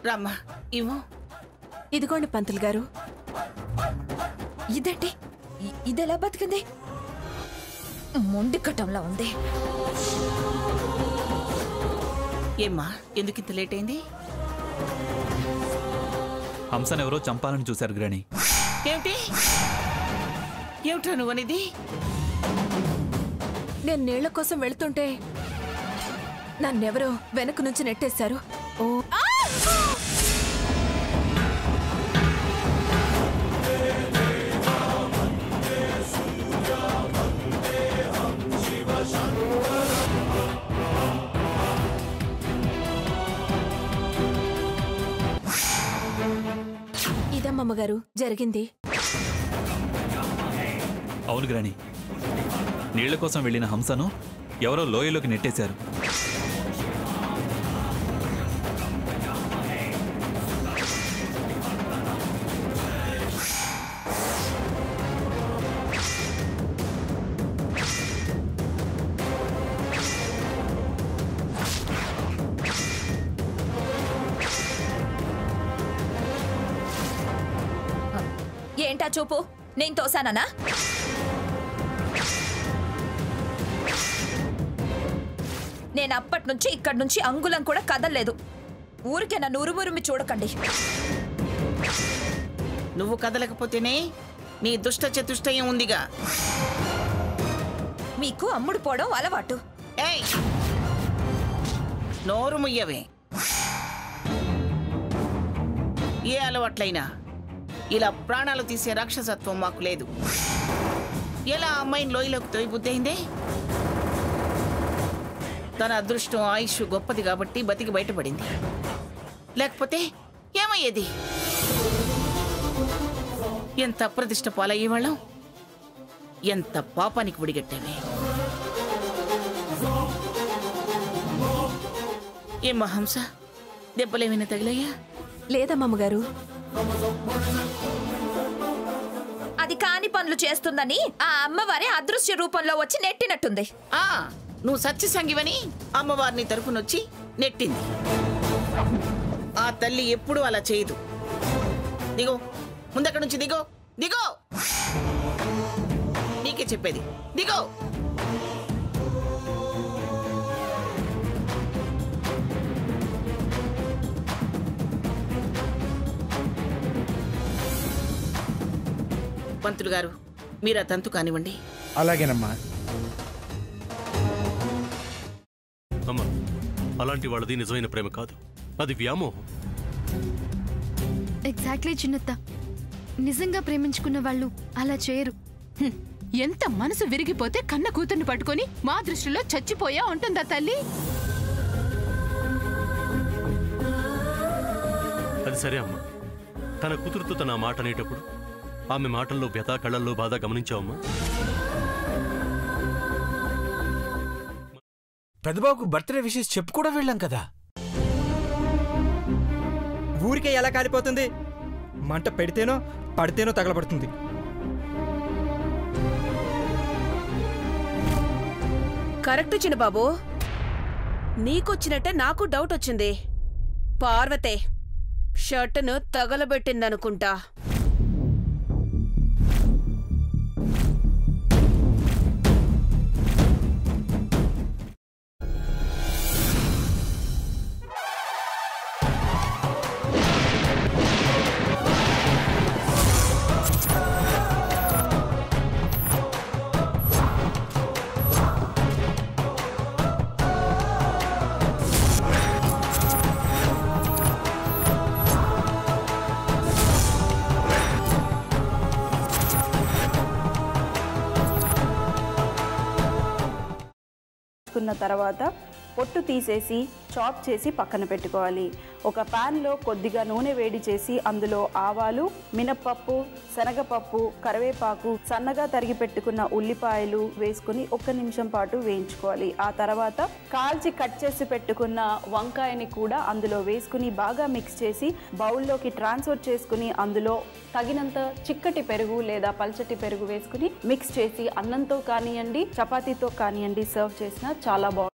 రామ్మా ఇవ్వు. ఇదిగోండి పంతులు గారు. ఇదేంటి ఇదెలా బతికింది? మొండి కట్టంలా ఉంది. ఏమ్మా ఎందుకింత లేట్ అయింది? హంసను ఎవరో చంపాలని చూశారు గ్రాని. ఏమిటి ఏమిటా నువ్వనేది? నేను నీళ్ల కోసం వెళుతుంటే నన్నెవరో వెనక నుంచి నెట్టేశారు. ఓ ఇదమ్మగారు జరిగింది. అవును గ్రాని, నీళ్ల కోసం వెళ్ళిన హంసను ఎవరో లోయలోకి నెట్టేశారు. ఏంటా చూపు? నేను తోసానా? నేను అప్పటి నుంచి ఇక్కడి నుంచి అంగుళం కూడా కదలలేదు. ఊరికే నన్ను ఉరుమురుమి చూడకండి. నువ్వు కదలకపోతేనే నీ దుష్ట చతుష్టయం ఉందిగా. మీకు అమ్ముడు పోవడం అలవాటు. ఏయ్ నోరు ముయ్యవే. ఏ అలవాట్లైనా ఇలా ప్రాణాలు తీసే రాక్షసత్వం మాకు లేదు. ఎలా అమ్మాయిని లోయలోకి తోయి బుద్ధయిందే? తన అదృష్టం ఆయుష్ గొప్పది కాబట్టి బతికి బయటపడింది. లేకపోతే ఏమయ్యేది? ఎంత అప్రతిష్ట పాలయ్యేవాళ్ళం. ఎంత పాపానికి విడిగట్టామే. ఏమ్మా హంస, దెబ్బలేమైనా తగిలయ్యా? లేదమ్మగారు. అది కాని పనులు చేస్తుందని ఆ అమ్మవారి అదృశ్య రూపంలో వచ్చి నెట్టినట్టుంది. నువ్వు సత్యసంగివని అమ్మవారిని తరపునొచ్చి నెట్టింది. ఆ తల్లి ఎప్పుడూ అలా చేయదు. దిగో, ముందక్కడి నుంచి దిగో. దిగో, నీకే చెప్పేది, దిగో. పంతులు గారు, మీరు ఆ తంతు కానివ్వండి. అలాగేనమ్మా. అమ్మా, అలాంటి వాళ్ళది నిజమైన ప్రేమ కాదు, అది వ్యామోహం. ఎగ్జాక్ట్లీ చిన్నత్త. నిజంగా ప్రేమించుకున్న వాళ్ళు అలా చేయరు. ఎంత మనసు విరిగిపోతే కన్న కూతుర్ని పట్టుకొని మా దృష్టిలో చచ్చిపోయా ఉంటుందా తల్లి? అది సరే అమ్మా, తన కూతురుతో తన మాట అనేటప్పుడు ఆమె మాటల్లో వ్యథా, కళ్ళల్లో బాధ గమనించావమ్మా? పెద్దబాబుకు బర్త్డే విషెస్ చెప్పు కూడా వెళ్ళాం కదా. ఊరికే ఎలా కాలిపోతుంది? మంట పెడితేనో పడితేనో తగలబడుతుంది. కరెక్ట్ చిన్నబాబు. నీకొచ్చినట్టే నాకు డౌట్ వచ్చింది. పార్వతే షర్టును తగలబెట్టిందనుకుంటా. తర్వాత పొట్టు తీసేసి చాప్ చేసి పక్కన పెట్టుకోవాలి. ఒక ప్యాన్లో కొద్దిగా నూనె వేడి చేసి అందులో ఆవాలు, మినప్పప్పు, శనగపప్పు, కరివేపాకు, సన్నగా తరిగి పెట్టుకున్న ఉల్లిపాయలు వేసుకుని 1 నిమిషం పాటు వేయించుకోవాలి. ఆ తర్వాత కాల్చి కట్ చేసి పెట్టుకున్న వంకాయని కూడా అందులో వేసుకుని బాగా మిక్స్ చేసి బౌల్లోకి ట్రాన్స్ఫర్ చేసుకుని అందులో తగినంత చిక్కటి పెరుగు లేదా పల్చటి పెరుగు వేసుకుని మిక్స్ చేసి అన్నంతో కానివ్వండి, చపాతీతో కానివ్వండి సర్వ్ చేసినా చాలా బాగుంటుంది.